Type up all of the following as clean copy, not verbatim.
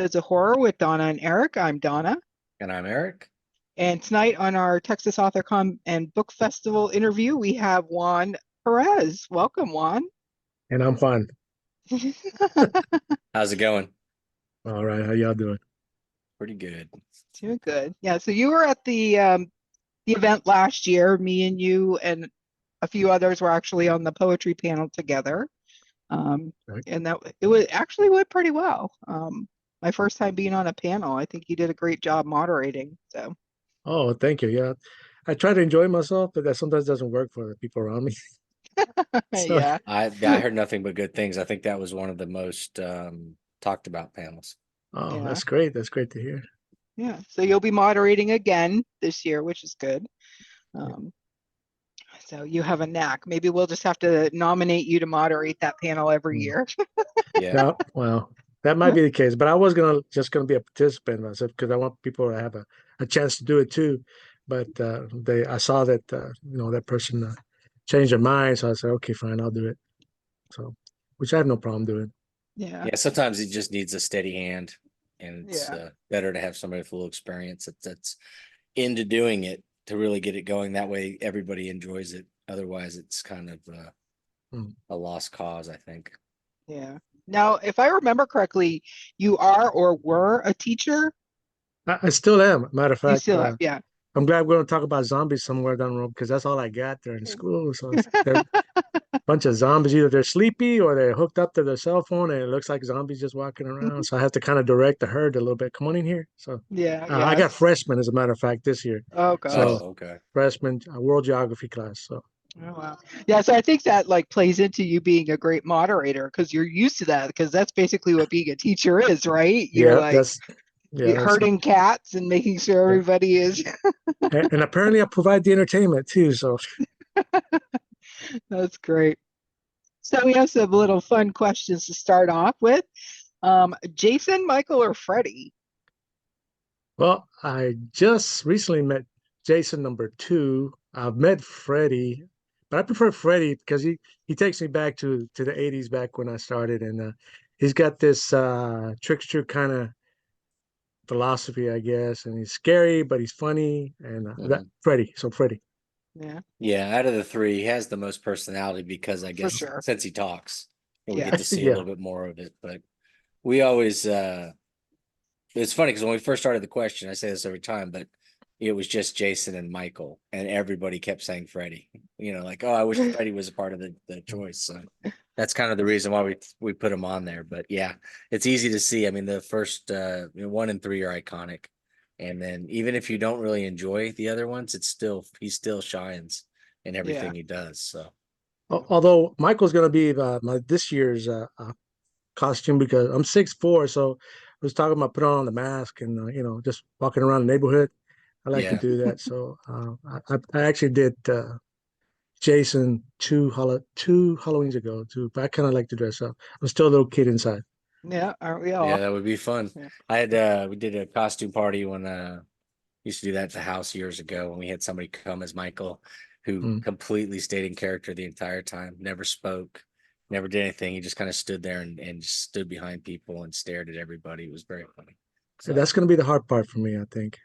episodes of horror with Donna and Eric. I'm Donna. And I'm Eric. And tonight on our Texas AuthorCon and Book Festival interview, we have Juan Perez. Welcome, Juan. And I'm fine. How's it going? All right, how y'all doing? Pretty good. Doing good. Yeah, so you were at the event last year. Me and you and a few others were actually on the poetry panel together. Right. And that it was actually went pretty well. My first time being on a panel. I think you did a great job moderating. So Oh, thank you. Yeah, I try to enjoy myself, but that sometimes doesn't work for the people around me. So, yeah. I heard nothing but good things. I think that was one of the most talked about panels. oh, Yeah. that's great. That's great to hear. Yeah. So you'll be moderating again this year, which is good. So you have a knack. Maybe we'll just have to nominate you to moderate that panel every year. Yeah. Yeah, well, that might be the case, but I was just gonna be a participant myself because I want people to have a chance to do it too. But I saw that that person changed their mind, so I said, okay, fine, I'll do it. So, which I have no problem doing. Yeah. Yeah, sometimes it just needs a steady hand, and it's Yeah. better to have somebody with full experience that's into doing it to really get it going. That way everybody enjoys it. Otherwise it's kind of a lost cause, I think. Yeah. Now, if I remember correctly, you are or were a teacher. I still am. Matter of You fact, still have, yeah. I'm glad we're going to talk about zombies somewhere down the road because that's all I got there in school. So they're a bunch of zombies. Either they're sleepy or they're hooked up to their cell phone and it looks like zombies just walking around. So I have to kind of direct the herd a little bit. Come on in here. So Yeah, I got yes. freshmen, as a matter of fact, this year. Oh Oh, gosh. So okay. freshman world geography class. So Oh wow. Yeah, so I think that like plays into you being a great moderator because you're used to that because that's basically what being a teacher is, right? You're yeah, like that's herding cats and making sure yeah. everybody is. And apparently I provide the entertainment too. So That's great. So we have some little fun questions to start off with. Jason, Michael, or Freddie? well, I just recently met Jason number two. I've met Freddie, but I prefer Freddie because he takes me back to the 80s back when I started, and he's got this trickster kind of philosophy, I guess, and he's scary, but he's funny, and that Freddie. So Freddie. Yeah, Yeah, out of the three, he has the most personality because I for guess sure. since he talks, and we Yeah. get to see a Yeah. little bit more of it. But we always it's funny because when we first started the question, I say this every time, but it was just Jason and Michael, and everybody kept saying Freddie. Like, oh, I wish Freddie was a part of the choice. So that's kind of the reason why we put him on there. But yeah, it's easy to see. I mean, the first 1 and 3 are iconic, and then even if you don't really enjoy the other ones, he still shines in everything he does. So Although Michael's going to be this year's costume because I'm 6'4", so I was talking about putting on the mask and just walking around the neighborhood. I like to yeah, do that. So I actually did Jason two Halloweens ago too, but I kind of like to dress up. I'm still a little kid inside. Yeah, aren't we yeah, all? that would be fun. Yeah. I had we did a costume party when used to do that at the house years ago when we had somebody come as Michael who completely stayed in character the entire time, never spoke, never did anything. He just kind of stood there and just stood behind people and stared at everybody. It was very funny. So that's going to be the hard part for me, I think.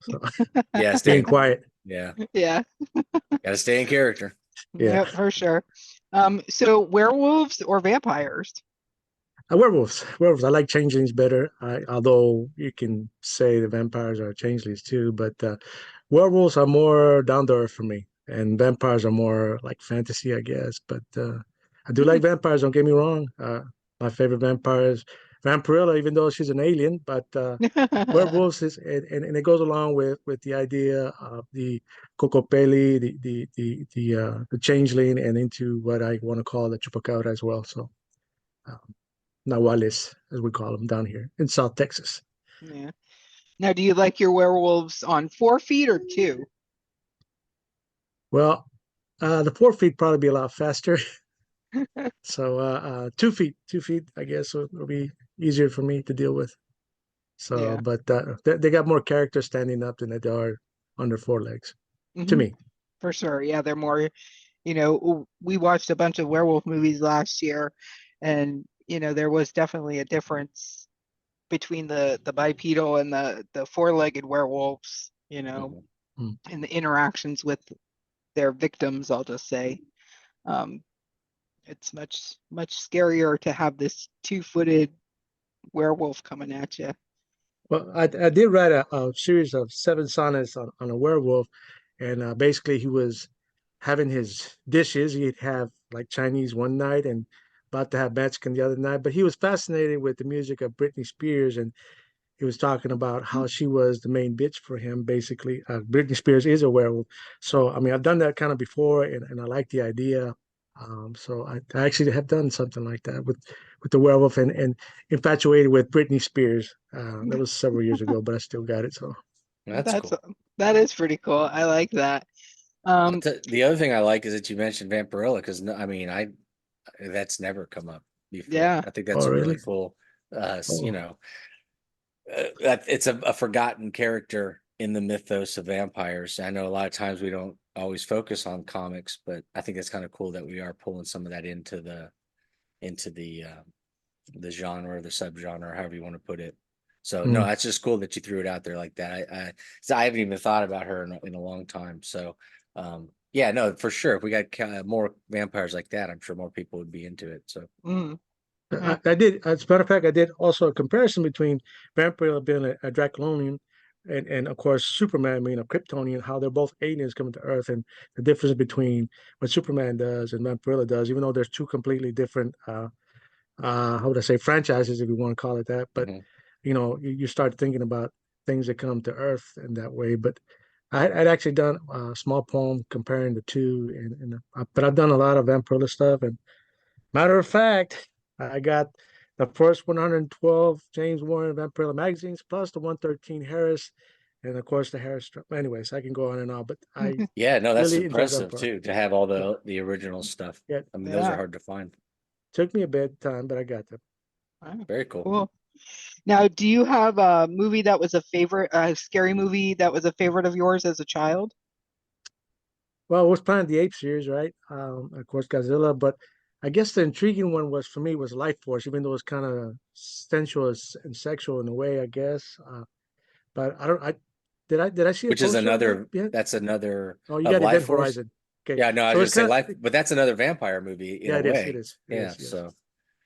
So Yeah, staying quiet. Yeah, Yeah. gotta stay in character. Yeah. Yep, for sure. So werewolves or vampires? Werewolves. Werewolves. I like changelings better. Although you can say the vampires are changelings too, but werewolves are more down to earth for me, and vampires are more like fantasy, I guess. But I do like vampires. Don't get me wrong. My favorite vampire is Vampirilla, even though she's an alien. But werewolves is, and it goes along with the idea of the Cocopelli, the changeling, and into what I want to call the chupacabra as well. So. Nahuales, as we call them down here in South Texas. Yeah. Now, do you like your werewolves on 4 feet or 2? Well, the 4 feet probably be a lot faster. So 2 feet, I guess will be easier for me to deal with. So, Yeah. but they got more character standing up than they are under 4 legs, to me. For sure. Yeah, they're more, we watched a bunch of werewolf movies last year, and there was definitely a difference between the bipedal and the four-legged werewolves, you know, Mhm. Mm. and the interactions with their victims, I'll just say. Um, it's much scarier to have this two-footed werewolf coming at you. Well, I did write a series of 7 sonnets on a werewolf, and basically he was having his dishes. He'd have like Chinese one night and about to have Mexican the other night, but he was fascinated with the music of Britney Spears, and he was talking about how she was the main bitch for him, basically. Britney Spears is a werewolf. So, I mean, I've done that kind of before, and I like the idea. So I actually have done something like that with the werewolf and infatuated with Britney Spears. That was several years ago, but I still got it. So, That's That's cool. that is pretty cool. I like that. Um, The other thing I like is that you mentioned Vampirilla because no, I mean that's never come up before. yeah. I think that's oh, a really? really cool, Oh, that it's a forgotten character in the mythos of vampires. I know a lot of times we don't always focus on comics, but I think it's kind of cool that we are pulling some of that into the genre, the subgenre, however you want to put it. So no, mm. that's just cool that you threw it out there like that. So I haven't even thought about her in a long time. So yeah, no, for sure. If we got more vampires like that, I'm sure more people would be into it. So Mm, yeah. I did, as a matter of fact, I did also a comparison between Vampire being a Draculonian and of course Superman being a Kryptonian, how they're both aliens coming to Earth, and the difference between what Superman does and Vampire does, even though there's two completely different how would I say franchises if you want to call it that. But mhm. you start thinking about things that come to Earth in that way. But I'd actually done a small poem comparing the two, but I've done a lot of Vampire stuff, and matter of fact, I got the first 112 James Warren Vampirella magazines plus the 113 Harris, and of course the Harris. Anyways, I can go on and on, but I Yeah, no, that's really enjoy impressive Vampire. too to have all Yeah, the original stuff. yeah. I mean, those are Yeah. hard to find. Took me a bit of time, but I got them. Oh, Very cool. cool. Now, do you have a movie that was a favorite, a scary movie that was a favorite of yours as a child? Well, it was Planet of the Apes series, right? Of course, Godzilla, but I guess the intriguing one was for me was Life Force, even though it's kind of sensuous and sexual in a way, I guess. But I don't. I see a Which is poster of that another yet? that's another Oh, you of got Life Event Force. Horizon. Okay, Yeah, no, I was so gonna it's say kind Life, of but that's another vampire movie in yeah, a it is. way. It Yeah, is. Yes. so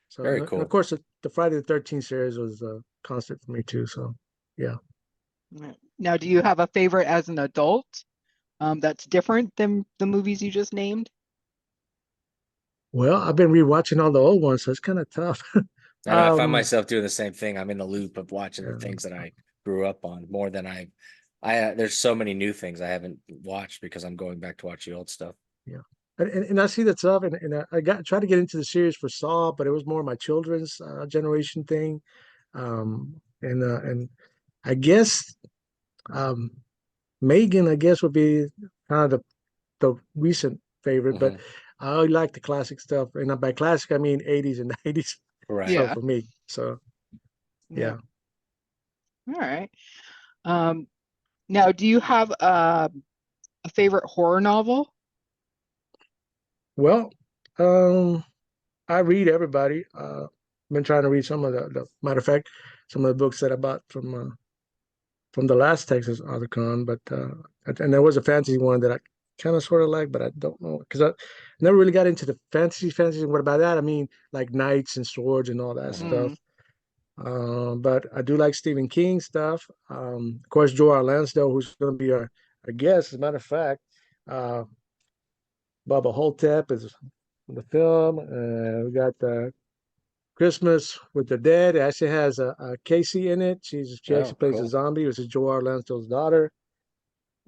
So very and of cool. course the Friday the 13th series was a constant for me too. So yeah. Yeah. Now, do you have a favorite as an adult, that's different than the movies you just named? Well, I've been rewatching all the old ones, so it's kind of tough. I know I find um, myself doing the same thing. I'm in the loop of watching the yeah, things that I grew up on more than there's so many new things I haven't watched because I'm going back to watch the old stuff. yeah. And I see that stuff, and I got tried to get into the series for Saw, but it was more my children's generation thing. And I guess um, Megan, I guess, would be kind of the recent favorite, but Hmm. I like the classic stuff. And by classic, I mean 80s and 90s. Right. So Yeah. for me, so Yeah. yeah. All right. Um, Now, do you have a favorite horror novel? Well, um, I read everybody. Been trying to read some of the matter of fact, some of the books that I bought from the last Texas AutoCon, but and there was a fantasy one that I kind of sort of like, but I don't know because I never really got into the fantasy. And what about that? I mean, like knights and swords and all that Hmm. stuff. Mm, But I do like Stephen King stuff. Of course, Joe R. Lansdale, who's going to be our guest. As a matter of fact, uh, Bubba Hotep is in the film. We got Christmas with the Dead. It actually has a Casey in it. She actually Oh, plays a cool. zombie, which is Joe R. Lansdale's daughter.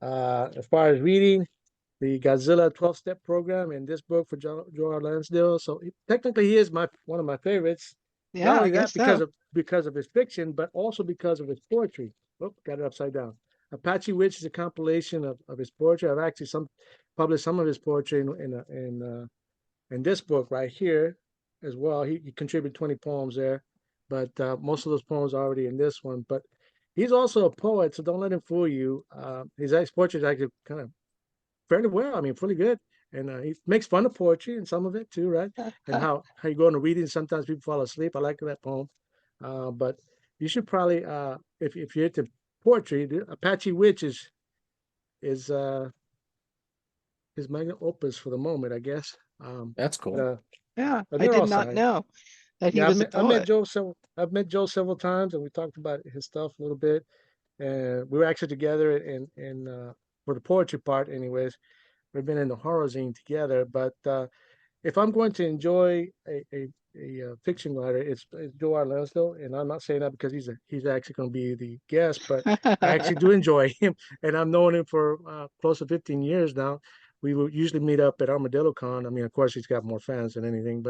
As far as reading, the Godzilla 12-step program in this book for Joe R. Lansdale. So technically, he is one of my favorites. Not yeah, I only guess that so. because of his fiction, but also because of his poetry. Oh, got it upside down. Apache Witch is a compilation of his poetry. I've actually published some of his poetry in this book right here as well. He contributed 20 poems there, but most of those poems are already in this one. But he's also a poet, so don't let him fool you. His poetry is actually kind of fairly well. I mean, pretty good. And he makes fun of poetry and some of it too, right? And how you go into reading, sometimes people fall asleep. I like that poem. But you should probably if you're into poetry, the Apache Witch is his magnum opus for the moment, I guess. That's cool. Yeah, But I they're did all not signed. know that he Yeah, was a poet. I've met Joe several times, and we talked about his stuff a little bit. And we were actually together in for the poetry part, anyways. We've been in the horror zine together. But if I'm going to enjoy a fiction writer, it's Joe Arlesdo, and I'm not saying that because he's actually going to be the guest, but I actually do enjoy him, and I've known him for close to 15 years now. We will usually meet up at Armadillo Con. I mean, of course, he's got more fans than anything,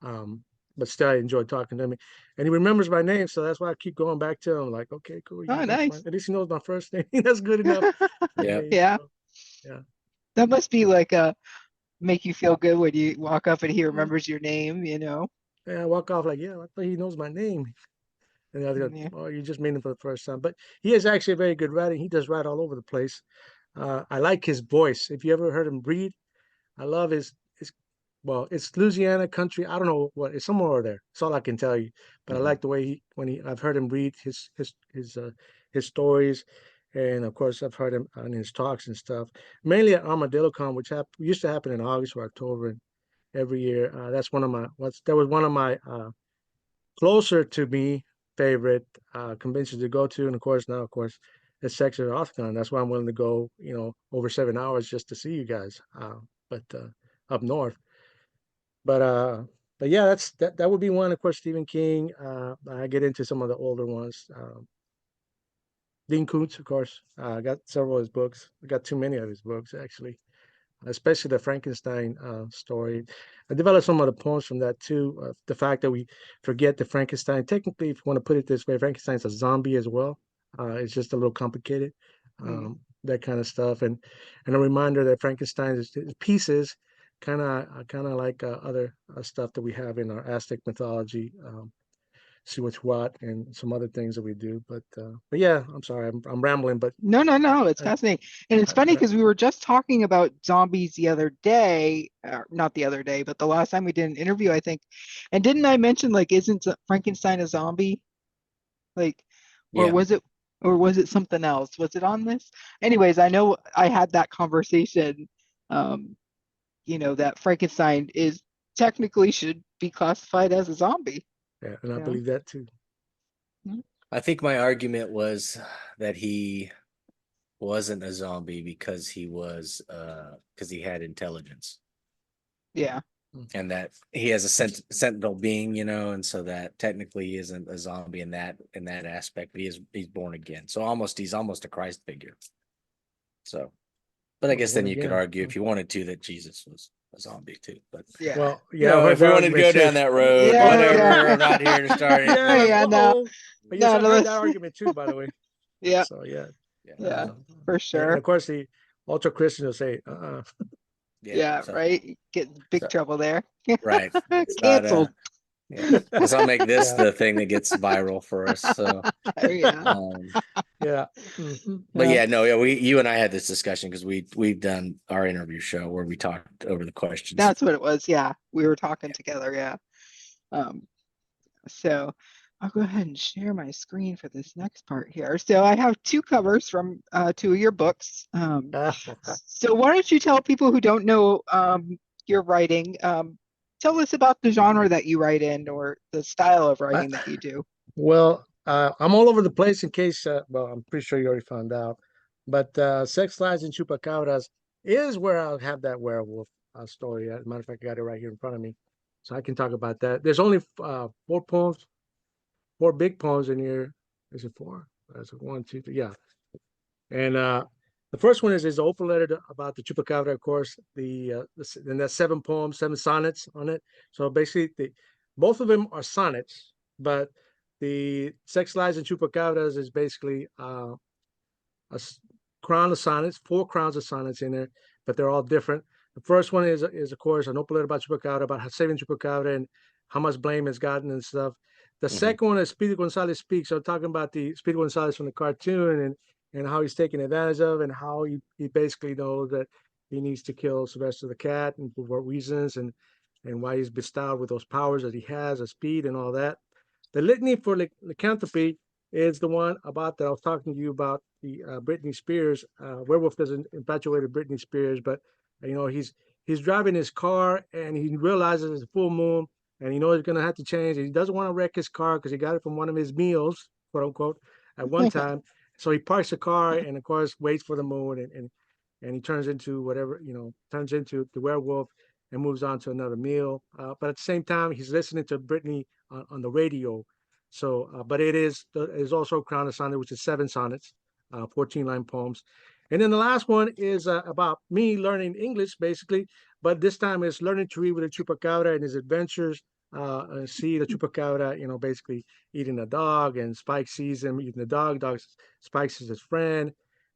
um, but still, I enjoy talking to him, and he remembers my name, so that's why I keep going back to him. Like, okay, cool, Oh, that's fine. nice. At least he knows my first name. That's good enough for Yeah. me. Yeah, So, yeah. that must be like a make you feel good when you walk up and he Mm. remembers your name, you know? And I walk off like, yeah, I thought he knows my name. And the other, Yeah. oh, you just meet him for the first time. But he is actually a very good writer. He does write all over the place. I like his voice. If you ever heard him read, I love his well, it's Louisiana country. I don't know what it's somewhere over there. That's all I can tell you. But I Mhm. like the way I've heard him read his stories, and of course I've heard him on his talks and stuff. Mainly at Armadillo Con, which used to happen in August or October every year. That's one of my that was one of my closer to me favorite conventions to go to, and of course now, of course, it's Section Othcon. That's why I'm willing to go, over 7 hours just to see you guys. But up north, but yeah, that would be one. Of course, Stephen King. I get into some of the older ones. Dean Koontz, of course. I got several of his books. I got too many of his books actually, especially the Frankenstein story. I developed some of the poems from that too. The fact that we forget that Frankenstein, technically, if you want to put it this way, Frankenstein's a zombie as well. It's just a little complicated, Mm. that kind of stuff, and a reminder that Frankenstein is pieces, kind of like other stuff that we have in our Aztec mythology. See what's what, and some other things that we do. But yeah, I'm sorry, I'm rambling, but No, no, no, it's I, fascinating. And it's funny I, because we were just talking about zombies the other day, not the other day, but the last time we did an interview, I think. And didn't I mention like isn't Frankenstein a zombie? Like, or Yeah. was it or was it something else? Was it on this? Anyways, I know I had that conversation, um, that Frankenstein is technically should be classified as a zombie. yeah, and I Yeah. believe that too. Mhm. I think my argument was that he wasn't a zombie because because he had intelligence Yeah. and that he has a sentinel being, and so that technically he isn't a zombie in that aspect, but he's born again. So he's almost a Christ figure. So, but I guess Born then you could again. argue if you wanted to that Jesus was a zombie too. But Yeah. Well, yeah, I've heard if we that wanted to argument go too. down that road, Yeah. Yeah. whatever. I'm not here to start Yeah, anything. Yeah. No. uh-oh. But yes, No. I've No. heard that argument too, by the way. Yeah. So yeah, Yeah. Yeah. uh, For and sure. of course the ultra Christians will say, Yeah. Yeah. So, Right. Get in big so trouble there. right. It's not Canceled. yeah. Let's not make this yeah, the thing that gets viral for us. So Yeah. um yeah, mhm. but Yeah. yeah, no, yeah, you and I had this discussion because we've done our interview show where we talked over the questions. That's what it was. Yeah. We were talking together. Yeah. Um, so I'll go ahead and share my screen for this next part here. So I have two covers from two of your books. Ah, So why don't you tell people who don't know your writing, tell us about the genre that you write in or the style of I- writing that you do. well, I'm all over the place in case. Well, I'm pretty sure you already found out, but Sex, Lies, and Chupacabras is where I'll have that werewolf story. As a matter of fact, I got it right here in front of me, so I can talk about that. There's only four poems, four big poems in here. Is it four? That's one, two, three. Yeah, and the first one is the open letter about the chupacabra, of course. And that's seven poems, seven sonnets on it. So basically, both of them are sonnets, but the Sex, Lies, and Chupacabras is basically a crown of sonnets, four crowns of sonnets in there, but they're all different. The first one is of course an open letter about Chupacabra, about how saving Chupacabra and how much blame it's gotten and stuff. The Mhm. second one is Speedy Gonzalez Speaks. So talking about the Speedy Gonzalez from the cartoon and how he's taken advantage of and how he basically knows that he needs to kill Sylvester the cat and for what reasons and why he's bestowed with those powers that he has, of speed and all that. The litany for lycanthropy is the one about that I was talking to you about, the Britney Spears. Werewolf doesn't infatuate with Britney Spears, but he's driving his car and he realizes it's a full moon and he knows he's gonna have to change. And he doesn't want to wreck his car because he got it from one of his meals, quote unquote, at one time. So he parks the car and of course waits for the moon and he turns into whatever, turns into the werewolf and moves on to another meal. But at the same time, he's listening to Britney on the radio. So, but it is also Crown of Sonnet, which is 7 sonnets, 14-line poems. And then the last one is about me learning English, basically, but this time it's learning to read with the chupacabra and his adventures. See the chupacabra, basically eating a dog, and Spike sees him eating the dog. Spike is his friend,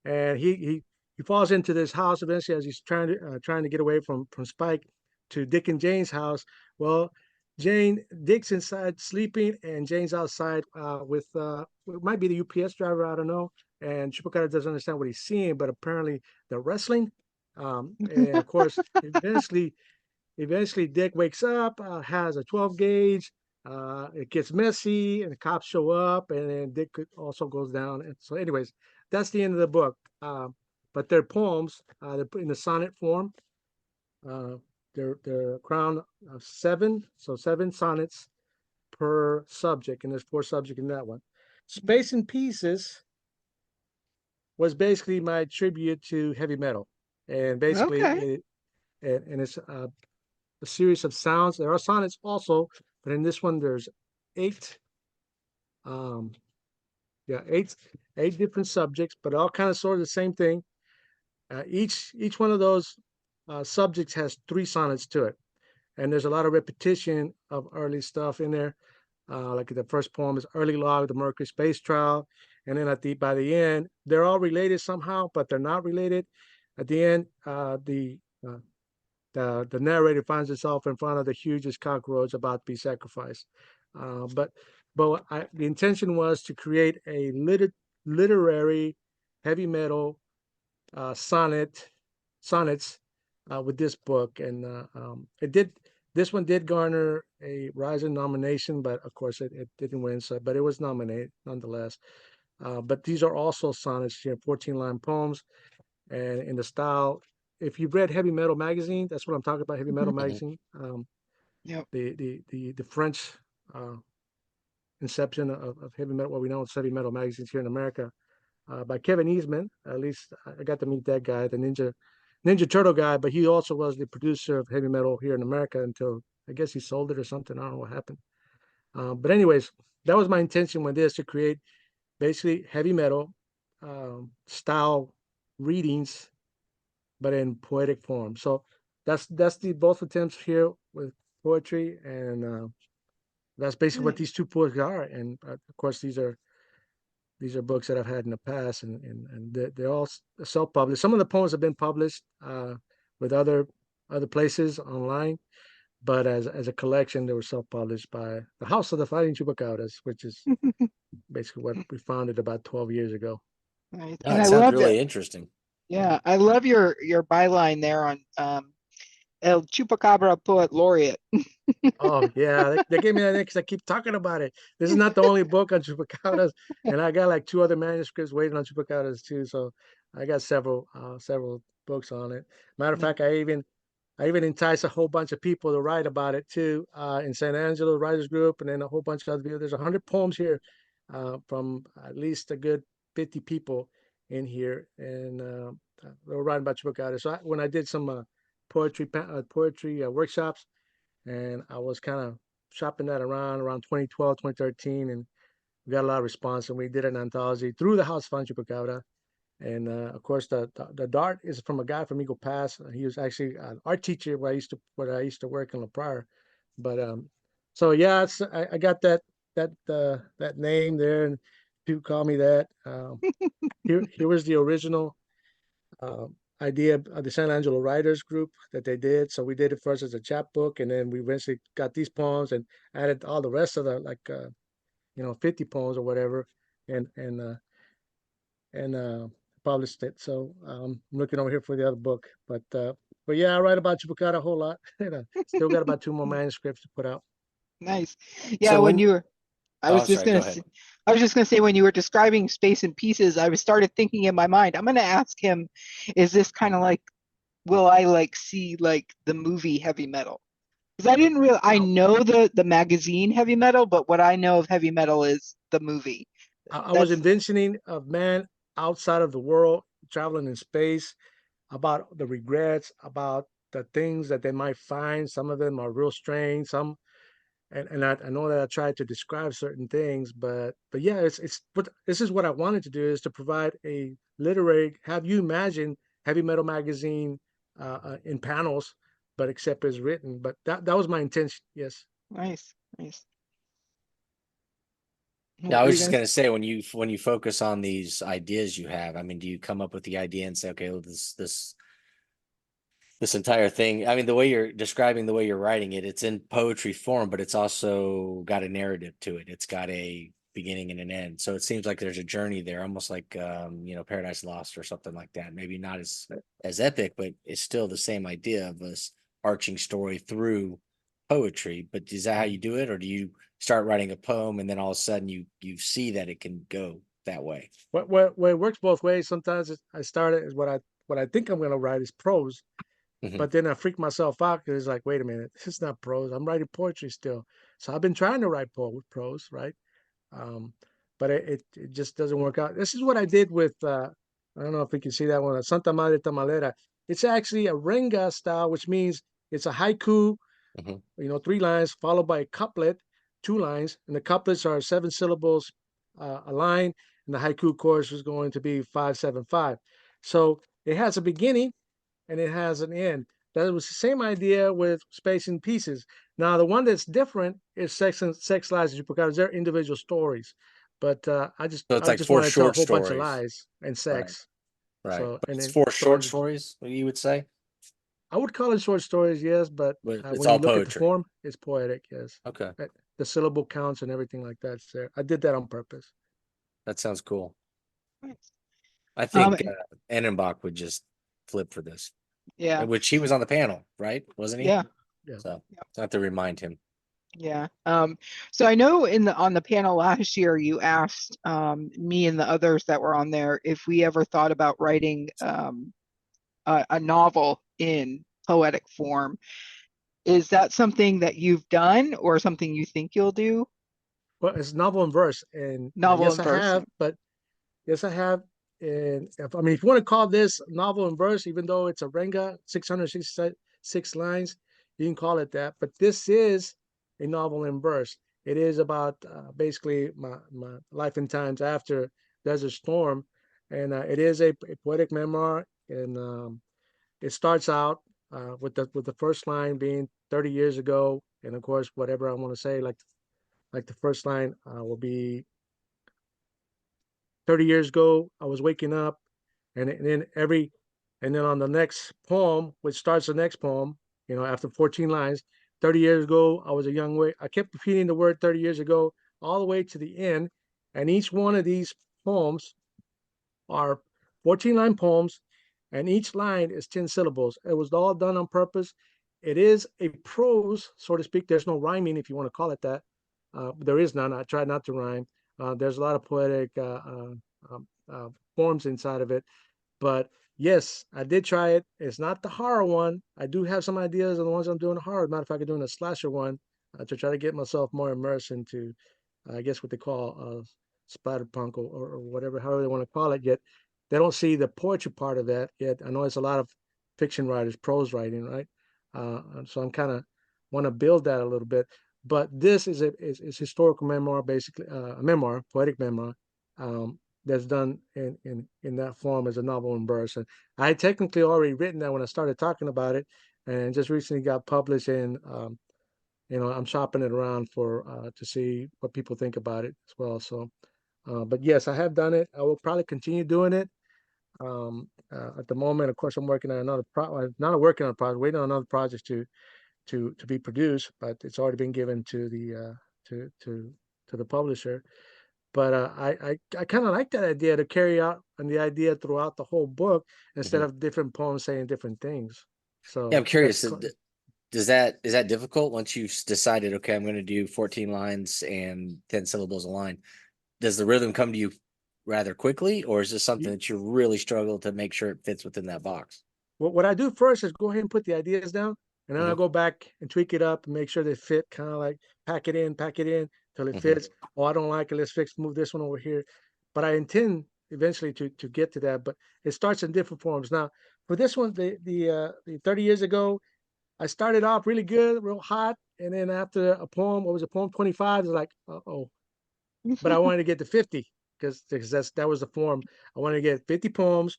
and he falls into this house eventually as he's trying to get away from Spike to Dick and Jane's house. Well, Dick's inside sleeping, and Jane's outside with it might be the UPS driver, I don't know. And Chupacabra doesn't understand what he's seeing, but apparently they're wrestling. And of course, eventually Dick wakes up, has a 12 gauge. It gets messy, and the cops show up, and then Dick also goes down. And so, anyways, that's the end of the book. But they're poems. They're put in the sonnet form. They're crown of 7, so 7 sonnets per subject, and there's 4 subjects in that one. Space and Pieces was basically my tribute to heavy metal, and basically Okay. it's a series of sounds. There are sonnets also, but in this one there's 8 um yeah 8 different subjects, but all kind of sort of the same thing. Each one of those subjects has 3 sonnets to it, and there's a lot of repetition of early stuff in there. Like the first poem is Early Log, the Mercury Space Trial, and then by the end, they're all related somehow, but they're not related. At the end, the narrator finds himself in front of the hugest cockroach about to be sacrificed. But the intention was to create a literary heavy metal sonnets with this book, and this one did garner a Rising nomination, but of course it didn't win. So, but it was nominated nonetheless. But these are also sonnets here, 14-line poems, and in the style. If you've read Heavy Metal magazine, that's what I'm talking about. Heavy Metal magazine, Yep. the French inception of heavy metal. What we know as heavy metal magazines here in America, by Kevin Eastman. At least I got to meet that guy, the Ninja Turtle guy, but he also was the producer of heavy metal here in America until I guess he sold it or something. I don't know what happened. But anyways, that was my intention with this, to create basically heavy metal style readings, but in poetic form. So that's the both attempts here with poetry, and that's basically what Nice. these 2 books are. And of course, these are books that I've had in the past, and they're all self-published. Some of the poems have been published with other places online, but as a collection, they were self-published by the House of the Fighting Chupacabras, which is basically what we founded about 12 years ago. Nice. No, And it I sounds love that. really interesting. Yeah, I love your byline there on El Chupacabra Poet Laureate. Oh yeah, they gave me that because I keep talking about it. This is not the only book on chupacabras, and I got like 2 other manuscripts waiting on chupacabras too. So I got several books on it. Matter of fact, I even entice a whole bunch of people to write about it too, in San Angelo Writers Group, and then a whole bunch of other people. There's 100 poems here, from at least a good 50 people in here, and they were writing about chupacabras. So when I did some poetry workshops, and I was kind of shopping that around 2012, 2013, and we got a lot of response, and we did an anthology through the House Fund Chupacabra. And of course, the dart is from a guy from Eagle Pass. He was actually an art teacher where I used to work in La Prior. But so yeah, I got that name there, and people call me that. Here was the original uh, idea of the San Angelo Writers Group that they did. So we did it first as a chapbook, and then we eventually got these poems and added all the rest of the 50 poems or whatever, and and uh, and published it. So I'm looking over here for the other book, but yeah, I write about Chupacabra a whole lot. Still got about 2 more manuscripts to put out. Nice. Yeah, So when when you were I Oh, was I'm just sorry. gonna Go s- ahead. I was just gonna say when you were describing Space and Pieces, I was started thinking in my mind, I'm gonna ask him, is this kind of like, will I like see like the movie Heavy Metal? Because I Now, know the magazine Heavy Metal, but what I know of Heavy Metal is the movie. I was That's envisioning a man outside of the world, traveling in space, about the regrets, about the things that they might find. Some of them are real strange. Some, and I know that I tried to describe certain things, but yeah, it's but this is what I wanted to do, is to provide a literary, have you imagine heavy metal magazine in panels, but except as written. But that was my intention. Yes. nice, nice. Yeah, What I were was you just gonna gonna say when you focus on these ideas you have, I mean, do you come up with the idea and say, okay, well, this entire thing, I mean, the way you're describing the way you're writing it, it's in poetry form, but it's also got a narrative to it. It's got a beginning and an end. So it seems like there's a journey there, almost like Paradise Lost or something like that. Maybe not as epic, but it's still the same idea of this arching story through poetry. But is that how you do it, or do you start writing a poem and then all of a sudden you see that it can go that way? What it works both ways. Sometimes I start it as what I think I'm going to write is prose, Hmm. but then I freak myself out because it's like, wait a minute, this is not prose. I'm writing poetry still. So I've been trying to write prose, right? Um, but it just doesn't work out. This is what I did with I don't know if you can see that one, Santa Madre Tamalera. It's actually a renga style, which means it's a haiku, Hmm. 3 lines followed by a couplet, 2 lines, and the couplets are 7 syllables a line, and the haiku chorus is going to be 5 7 5. So it has a beginning and it has an end. That was the same idea with Space and Pieces. Now the one that's different is Sex Lies and because they're individual stories. But So it's I like just four want to tell a short whole bunch of stories, lies and right? sex. Right, So but and it's then four so short there's stories, you would say, I would call it short stories, yes, but but it's when you all look at the poetry. form, it's poetic, yes. Okay, The syllable counts and everything like that's there. I did that on purpose. that sounds cool. nice. I Um, think Annenbach would just flip for this, yeah, which he was on the panel, right? Wasn't he? yeah, Yeah. So I have to remind him. yeah. So I know on the panel last year, you asked me and the others that were on there if we ever thought about writing a novel in poetic form. Is that something that you've done or something you think you'll do? Well, it's novel and verse, and Novel yes, in I verse. have, but yes, I have. And if, I mean, if you want to call this novel and verse, even though it's a renga, 666 lines, you can call it that. But this is a novel in verse. It is about basically my life and times after Desert Storm, and it is a poetic memoir. And it starts out with the first line being 30 years ago, and of course, whatever I want to say, like the first line will be 30 years ago, I was waking up, and then on the next poem, which starts the next poem, after 14 lines, 30 years ago, I was a young way. I kept repeating the word 30 years ago all the way to the end. And each one of these poems are 14-line poems, and each line is 10 syllables. It was all done on purpose. It is a prose, so to speak. There's no rhyming, if you want to call it that. There is none. I try not to rhyme. There's a lot of poetic um, forms inside of it. But yes, I did try it. It's not the horror one. I do have some ideas on the ones I'm doing the horror. Matter of fact, I'm doing a slasher one to try to get myself more immersed into, I guess, what they call splatterpunk or whatever, however they want to call it. Yet they don't see the poetry part of that yet. I know there's a lot of fiction writers, prose writing, right? So I'm kind of want to build that a little bit. But this is historical memoir, basically a memoir, poetic memoir. That's done in that form as a novel in verse. And I had technically already written that when I started talking about it, and just recently got published. And I'm shopping it around for to see what people think about it as well. So, but yes, I have done it. I will probably continue doing it. At the moment, of course, I'm working on another not working on a project, waiting on another project to be produced, but it's already been given to the publisher. But I kind of like that idea to carry out and the idea throughout the whole book instead Mhm. of different poems saying different things. Yeah, I'm So curious. is that difficult once you've decided, okay, I'm going to do 14 lines and 10 syllables a line? Does the rhythm come to you rather quickly, or is this something You, that you really struggle to make sure it fits within that box? what I do first is go ahead and put the ideas down, and then I Hmm. go back and tweak it up and make sure they fit, kind of like pack it in till it Hmm. fits. Oh, I don't like it. Let's move this one over here. But I intend eventually to get to that. But it starts in different forms. Now, for this one, the 30 years ago, I started off really good, real hot, and then after a poem, what was a poem 25? It's like, oh, but I wanted to get to 50 because that was the form. I wanted to get 50 poems,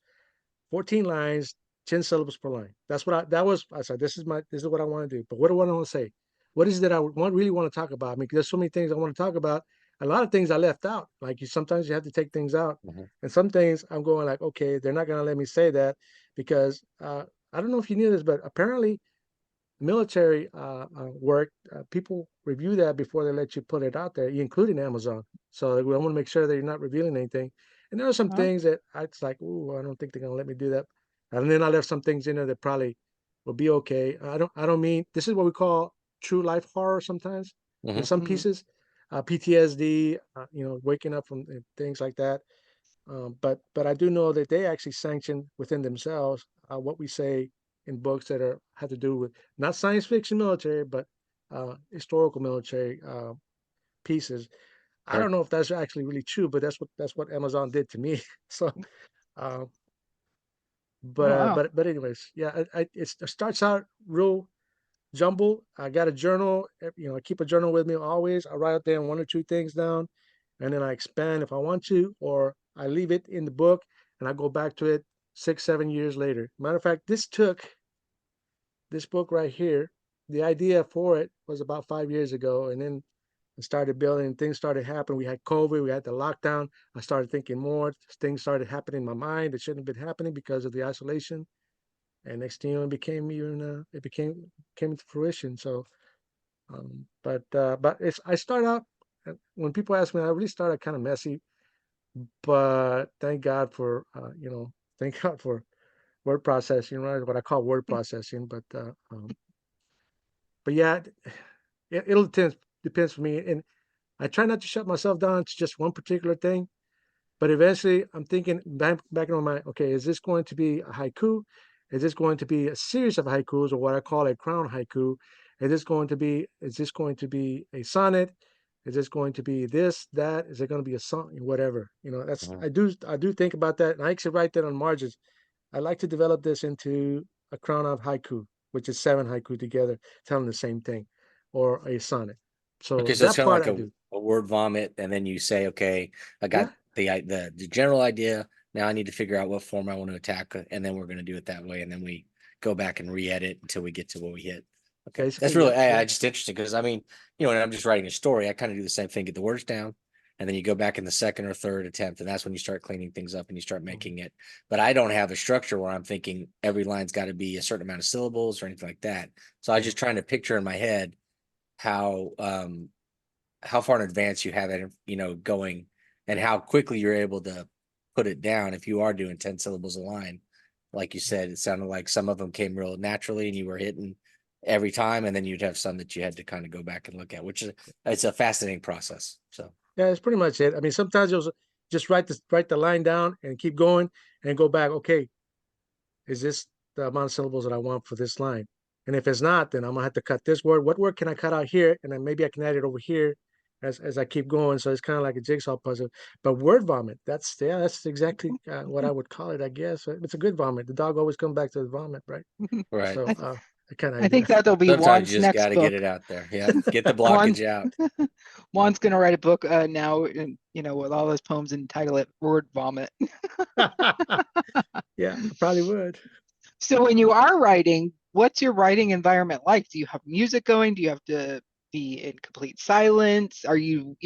14 lines, 10 syllables per line. I said, this is what I want to do. But what do I want to say? What is it that really want to talk about? I mean, there's so many things I want to talk about. A lot of things I left out. Like sometimes you have to take things out. Hmm. And some things I'm going like, okay, they're not going to let me say that because I don't know if you knew this, but apparently military work, people review that before they let you put it out there, including Amazon. So we want to make sure that you're not revealing anything. And there are some Oh, things that it's like, oh, I don't think they're gonna let me do that. And then I left some things in there that probably will be okay. I don't mean this is what we call true life horror sometimes in Hmm. some mhm. pieces, PTSD, waking up from things like that. But I do know that they actually sanction within themselves what we say in books that are have to do with not science fiction military, but historical military pieces. I Sure. don't know if that's actually really true, but that's what Amazon did to me. So, uh, Oh, wow. but anyways, yeah, it starts out real jumbled. I got a journal, I keep a journal with me always. I write down one or two things down, and then I expand if I want to, or I leave it in the book and I go back to it 6, 7 years later. Matter of fact, this book right here, the idea for it was about 5 years ago, and then I started building. Things started happening. We had COVID. We had the lockdown. I started thinking more. Things started happening in my mind that shouldn't have been happening because of the isolation. And next thing you know, it came into fruition. So but it's I start out when people ask me, I really start out kind of messy, but thank God for thank God for word processing, right? What I call word processing. But yeah, it'll depends for me, and I try not to shut myself down to just one particular thing. But eventually, I'm thinking back in my mind, okay, is this going to be a haiku? Is this going to be a series of haikus, or what I call a crown haiku? Is this going to be a sonnet? Is this going to be this, that? Is it going to be a song, whatever? That's Hmm. I do think about that, and I actually write that on margins. I like to develop this into a crown of haiku, which is 7 haiku together, telling the same thing, or a sonnet. So Okay, so it's that kind of part like I do. a word vomit, and then you say, okay, I got Yeah, the general idea. Now I need to figure out what form I want to attack, and then we're going to do it that way, and then we go back and re-edit until we get to what we hit. Okay, that's basically, really yeah, yeah. just interesting because I mean, when I'm just writing a story, I kind of do the same thing, get the words down, and then you go back in the second or third attempt, and that's when you start cleaning things up and you start making it. But I don't have a structure where I'm thinking every line's got to be a certain amount of syllables or anything like that. So I was just trying to picture in my head how how far in advance you have it, going, and how quickly you're able to put it down if you are doing 10 syllables a line. Like you said, it sounded like some of them came real naturally and you were hitting every time, and then you'd have some that you had to kind of go back and look at, which is it's a fascinating process. So Yeah, that's pretty much it. I mean, sometimes you'll just write the line down and keep going and go back. Okay, is this the amount of syllables that I want for this line? And if it's not, then I'm gonna have to cut this word. What word can I cut out here? And then maybe I can add it over here as I keep going. So it's kind of like a jigsaw puzzle. But word vomit, that's exactly what I would call it, I guess. It's a good vomit. The dog always comes back to the vomit, right? right. So I, that kind of I think idea. that'll be Sometimes Juan's you just got next to get it book. out there. Yeah. Get the Juan's blockage out. Juan's gonna write a book now, and with all his poems and title it "Word Vomit." Yeah, I probably would. So when you are writing, what's your writing environment like? Do you have music going? Do you have to be in complete silence? Are you,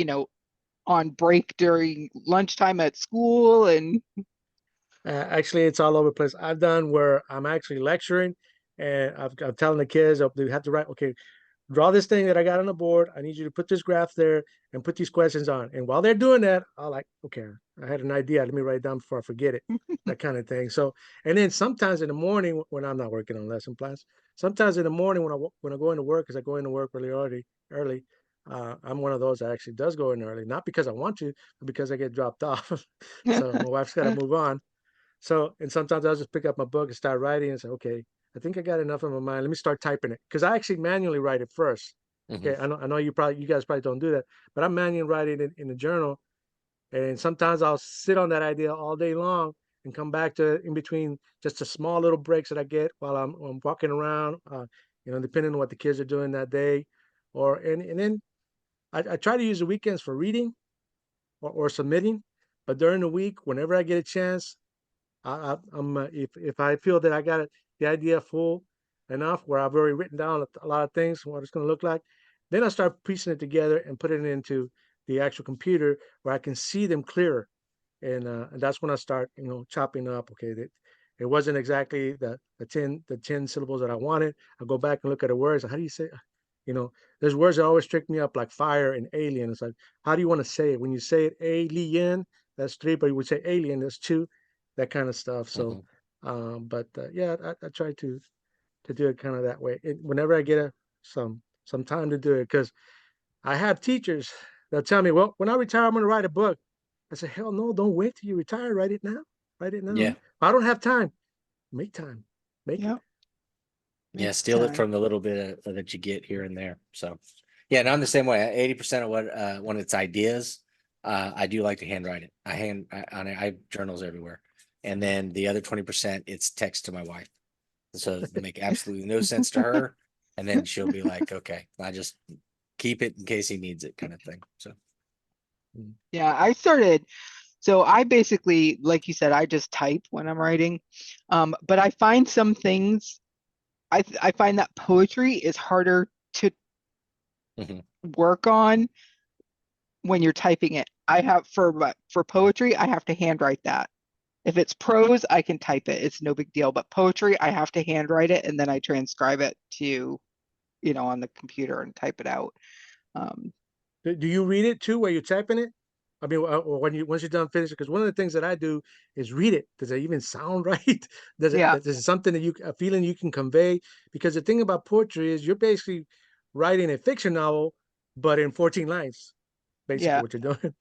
on break during lunchtime at school? And Actually, it's all over the place. I've done where I'm actually lecturing, and I'm telling the kids they have to write. Okay, draw this thing that I got on the board. I need you to put this graph there and put these questions on. And while they're doing that, I'll like, okay, I had an idea. Let me write it down before I forget it, that kind of thing. So, and then sometimes in the morning when I'm not working on lesson plans, sometimes in the morning when I go into work, because I go into work really early, I'm one of those that actually does go in early, not because I want to, but because I get dropped off. So my wife's got to move on. So, and sometimes I'll just pick up my book and start writing and say, okay, I think I got enough in my mind. Let me start typing it because I actually manually write it first. Mhm. Okay, I know you guys probably don't do that, but I'm manually writing it in the journal, and sometimes I'll sit on that idea all day long and come back to it in between just the small little breaks that I get while I'm walking around. Depending on what the kids are doing that day, and then I try to use the weekends for reading or submitting, but during the week, whenever I get a chance, I'm if I feel that I got it, the idea full enough where I've already written down a lot of things, what it's going to look like, then I start piecing it together and putting it into the actual computer where I can see them clearer, and that's when I start, chopping up. Okay, that it wasn't exactly the ten syllables that I wanted. I go back and look at the words. How do you say? You know, there's words that always trick me up, like fire and alien. It's like, how do you want to say it? When you say it alien, that's three, but you would say alien, that's two, that kind of stuff. So, Mhm. but yeah, I try to do it kind of that way. Whenever I get some time to do it, because I have teachers that tell me, well, when I retire, I'm going to write a book. I say, hell no, don't wait till you retire. Write it now. Write it now. Yeah. I don't have time. Make time. Make it. Yep. Yeah, Make steal it time. from the little bit that you get here and there. So, yeah, and I'm the same way. 80% of what when it's ideas, I do like to handwrite it. I have journals everywhere, and then the other 20%, it's text to my wife. So it'll make absolutely no sense to her, and then she'll be like, "Okay, I just keep it in case he needs it," kind of thing. So, Mm. Yeah, so I basically, like you said, I just type when I'm writing. But I find some things, I find that poetry is harder to mhm. work on when you're typing it. I have for poetry, I have to handwrite that. If it's prose, I can type it. It's no big deal. But poetry, I have to handwrite it and then I transcribe it to, on the computer and type it out. Um, Do you read it too while you're typing it? I mean, or when you once you're done finishing, because one of the things that I do is read it. Does it even sound right? yeah, Is it something that a feeling you can convey? Because the thing about poetry is you're basically writing a fiction novel, but in 14 lines, basically yeah, what you're doing.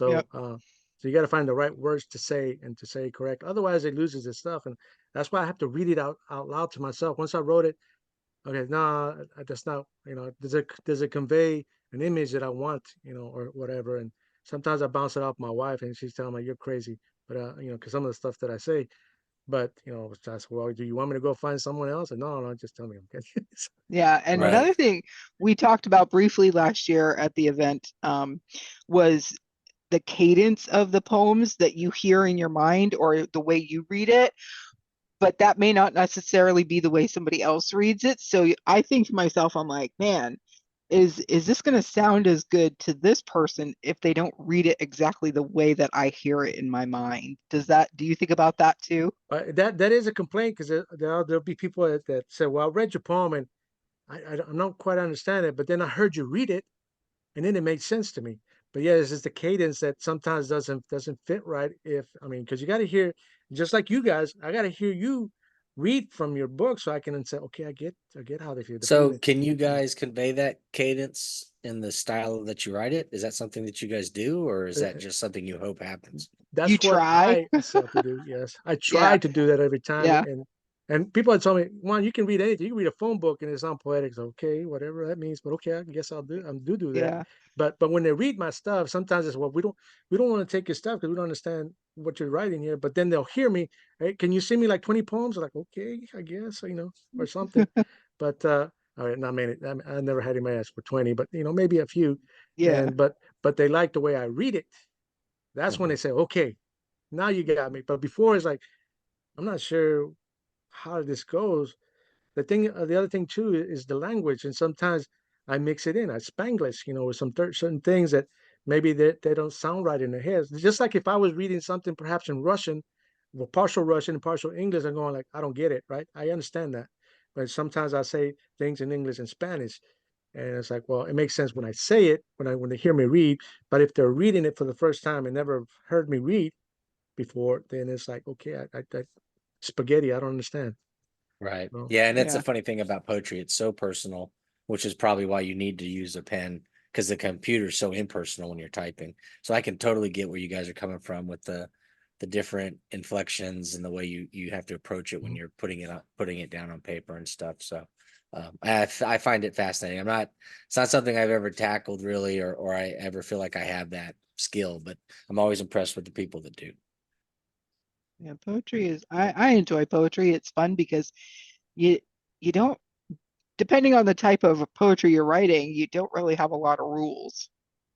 yeah, So you got to find the right words to say and to say correct. Otherwise, it loses its stuff, and that's why I have to read it out loud to myself. Once I wrote it, okay, no, that's not, does it convey an image that I want, or whatever. And sometimes I bounce it off my wife and she's telling me you're crazy, but because some of the stuff that I say, but I said, well, do you want me to go find someone else? And no, just tell me I'm kidding. yeah. And Right. another thing we talked about briefly last year at the event was the cadence of the poems that you hear in your mind or the way you read it, but that may not necessarily be the way somebody else reads it. So I think to myself, I'm like, man, is this going to sound as good to this person if they don't read it exactly the way that I hear it in my mind? Do you think about that too? That is a complaint because there'll be people that say, well, I read your poem and I don't quite understand it, but then I heard you read it and then it made sense to me. But yeah, it's just the cadence that sometimes doesn't fit right. If I mean, because you got to hear, just like you guys, I got to hear you read from your book so I can then say, okay, I get how they feel, the So, feeling. can you You know, guys convey that cadence in the style that you write it? Is that something that you guys do, or is that Uh, just something you hope happens? You that's what try? I myself to do. Yes, I Yeah, try to do that every time, yeah, and people had told me, "Juan, you can read anything. You can read a phone book and it sounds poetic." So, okay, whatever that means, but okay, I guess do that. yeah, But when they read my stuff, sometimes it's, well, we don't want to take your stuff because we don't understand what you're writing here. But then they'll hear me. Hey, can you send me like 20 poems? I'm like, okay, I guess, or something. But all right, not many. I never had anybody ask for 20, but maybe a few. yeah. But they like the way I read it. That's when Mhm. they say, okay, now you got me. But before it's like, I'm not sure how this goes. The other thing too is the language, and sometimes I mix it in. I Spanglish, with some certain things that maybe they don't sound right in their heads. Just like if I was reading something perhaps in Russian, well, partial Russian and partial English, I'm going like, I don't get it, right? I understand that, but sometimes I say things in English and Spanish, And it's like, well, it makes sense when I say it, when they hear me read. But if they're reading it for the first time and never heard me read before, then it's like, okay, I spaghetti. I don't understand. Right. You know? Yeah, and that's the Yeah. funny thing about poetry. It's so personal, which is probably why you need to use a pen because the computer's so impersonal when you're typing. So I can totally get where you guys are coming from with the different inflections and the way you have to approach it when Mhm. you're putting it down on paper and stuff. So I find it fascinating. It's not something I've ever tackled really, or I ever feel like I have that skill, but I'm always impressed with the people that do. Yeah, poetry is I enjoy poetry. It's fun because you you don't depending on the type of poetry you're writing, you don't really have a lot of rules.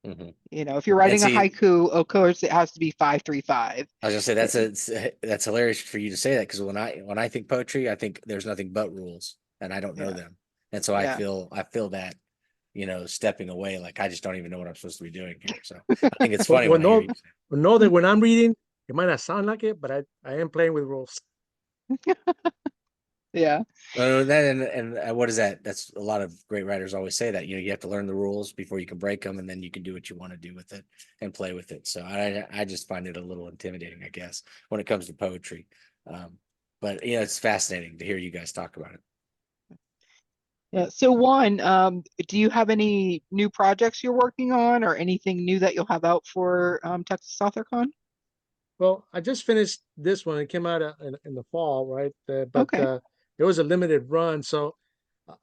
Mhm. You know, if you're And writing a see, haiku, of course it has to be 535. I was gonna say that's hilarious for you to say that because when I think poetry, I think there's nothing but rules and I don't know Yeah, them. And so yeah. I feel that, stepping away, like I just don't even know what I'm supposed to be doing here. So I think it's But funny when I hear you. know that when I'm reading, it might not sound like it, but I am playing with rules. Yeah. That and what is that? That's a lot of great writers always say that, you have to learn the rules before you can break them, and then you can do what you want to do with it and play with it. So I just find it a little intimidating, I guess, when it comes to poetry. But it's fascinating to hear you guys talk about it. Yeah. So Juan, do you have any new projects you're working on or anything new that you'll have out for Texas AuthorCon? Well, I just finished this one. It came out in the fall, right? But Okay. it was a limited run, so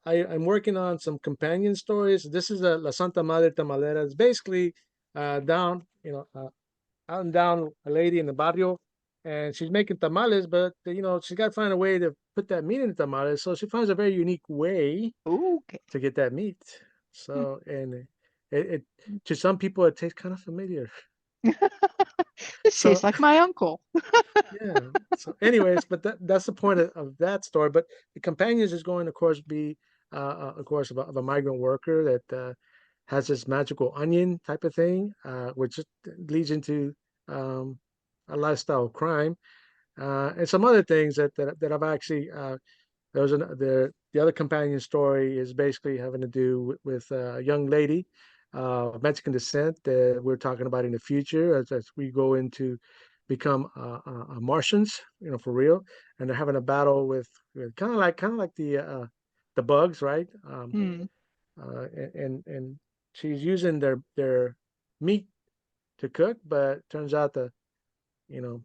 I'm working on some companion stories. This is a La Santa Madre Tamalera. It's basically down, out and down a lady in the barrio, and she's making tamales, but she's got to find a way to put that meat in the tamales. So she finds a very unique way Okay. to get that meat. So, and it to some people it tastes kind of familiar. This tastes So like my uncle. yeah. So, anyways, but that's the point of that story. But the companions is going, of course, be of course, of a migrant worker that has this magical onion type of thing, which leads into um, a lifestyle of crime, and some other things that I've actually the other companion story is basically having to do with a young lady of Mexican descent that we're talking about in the future as we go into become Martians, for real, and they're having a battle with kind of like the bugs, right? Hmm. And she's using their meat to cook, but turns out the you know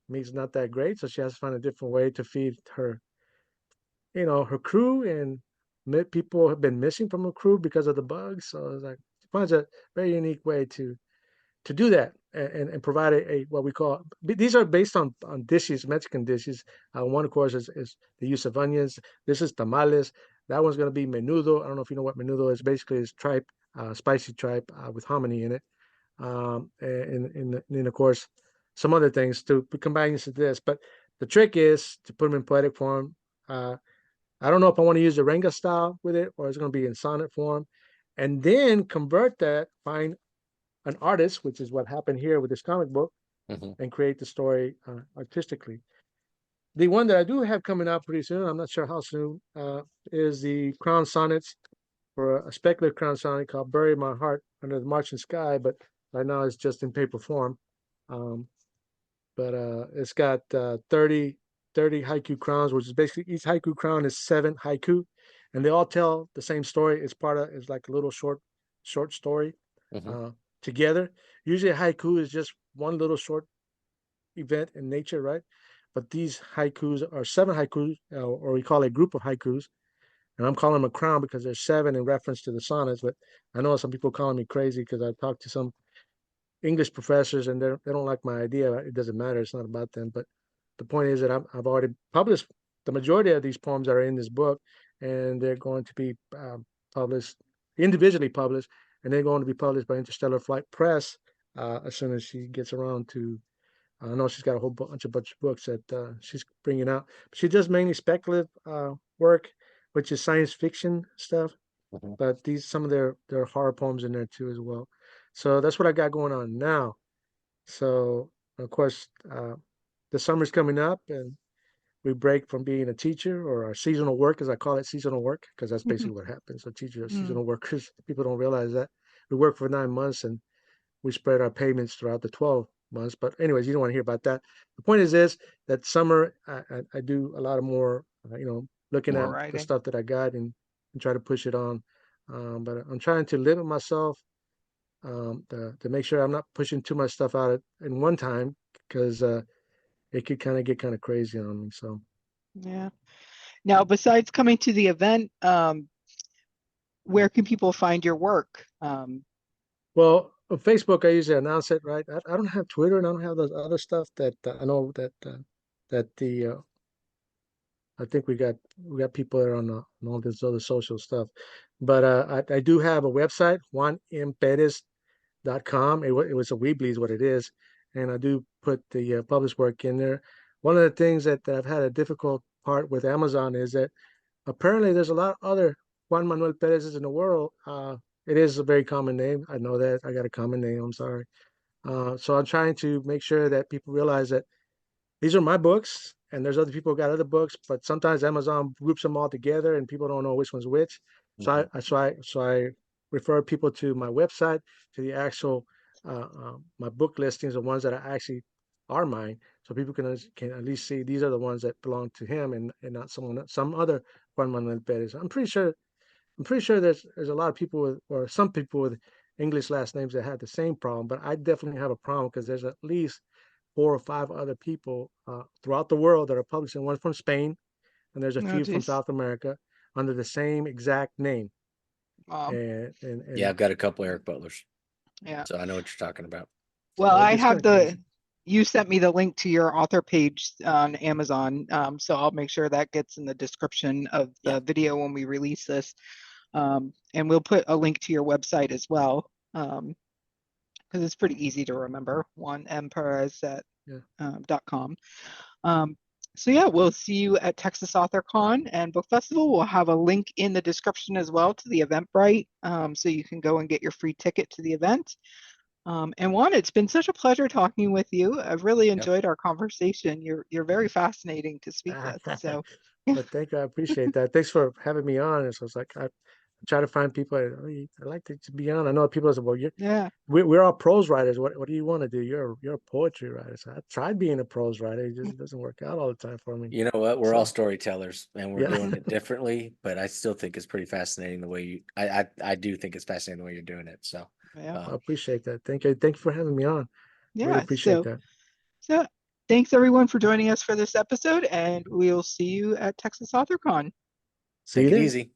meat's not that great, so she has to find a different way to feed her crew, and people have been missing from her crew because of the bugs. So it's like she finds a very unique way to do that and provide a what we call these are based on dishes, Mexican dishes. One of course is the use of onions. This is tamales. That one's going to be menudo. I don't know if you know what menudo is. Basically, it's tripe, spicy tripe with hominy in it, and then of course some other things to combine into this. But the trick is to put them in poetic form. I don't know if I want to use the Renga style with it or it's going to be in sonnet form, and then convert that, find an artist, which is what happened here with this comic book, Mhm. and create the story artistically. The one that I do have coming out pretty soon, I'm not sure how soon, is the Crown Sonnets for a speculative Crown Sonnet called Bury My Heart Under the Marching Sky, but right now it's just in paper form. Um, but it's got 30 haiku crowns, which is basically each haiku crown is 7 haiku, and they all tell the same story. It's like a little short story Mhm. uh, together. Usually a haiku is just one little short event in nature, right? But these haikus are 7 haikus, or we call it a group of haikus, and I'm calling them a crown because there's 7 in reference to the sonnets. But I know some people calling me crazy because I talked to some English professors and they don't like my idea. It doesn't matter. It's not about them. But the point is that I've already published the majority of these poems that are in this book, and they're going to be published individually published, and they're going to be published by Interstellar Flight Press as soon as she gets around to. I know she's got a whole bunch of books that she's bringing out. She does mainly speculative work, which is science fiction stuff, Mhm. but some of their horror poems in there too as well. So that's what I got going on now. So of course the summer's coming up, and we break from being a teacher or our seasonal work, as I call it, seasonal work, because that's Mhm. basically what happens. So teachers are Mm. seasonal workers. People don't realize that. We work for 9 months and we spread our payments throughout the 12 months. But anyways, you don't want to hear about that. The point is this, that summer, I do a lot of more, looking More at the writing. stuff that I got and try to push it on. But I'm trying to limit myself to make sure I'm not pushing too much stuff out in one time because it could kind of get kind of crazy on me. So, Yeah. Now, besides coming to the event, where can people find your work? well, on Facebook, I usually announce it, right? I don't have Twitter and I don't have those other stuff that I know that I think we got people there on all this other social stuff, but I do have a website, juanmperez.com. It was a Weebly is what it is, and I do put the published work in there. One of the things that I've had a difficult part with Amazon is that apparently there's a lot of other Juan Manuel Perez's in the world. It is a very common name. I know that. I got a common name. I'm sorry. So I'm trying to make sure that people realize that these are my books and there's other people who got other books, but sometimes Amazon groups them all together and people don't know which one's which. So Mhm. I refer people to my website, to the actual my book listings, the ones that are actually are mine, so people can at least see these are the ones that belong to him and not some other Juan Manuel Perez. I'm pretty sure there's a lot of people with or some people with English last names that have the same problem, but I definitely have a problem because there's at least 4 or 5 other people throughout the world that are publishing. One from Spain, and there's a Oh, few from geez. South America under the same exact name. Um, Yeah, And I've got a couple Eric Butlers, yeah. so I know what you're talking about. Well, so I it's kind have of crazy. you sent me the link to your author page on Amazon. So I'll make sure that gets in the description of Yeah. the video when we release this. And we'll put a link to your website as well. Because it's pretty easy to remember, Yeah. juanmperez.com. So yeah, we'll see you at Texas AuthorCon and Book Festival. We'll have a link in the description as well to the Eventbrite, so you can go and get your free ticket to the event. And Juan, it's been such a pleasure talking with you. I've really Yep. enjoyed our conversation. You're very fascinating to speak with. So yeah, But thank you. I appreciate that. Thanks for having me on. So it's like I try to find people. I like to be on. I know people say, "Well, yeah, we're all prose writers. What do you want to do? You're a poetry writer." So I tried being a prose writer. It doesn't work out all the time for me. You know what? We're all So storytellers and we're yeah, doing it differently, but I still think it's pretty fascinating the way I do think it's fascinating the way you're doing it. So yeah, I appreciate that. Thank you. Thank you for having me on. Really yeah. appreciate that. So thanks everyone for joining us for this episode, and we'll see you at Texas AuthorCon. See you take it there. easy.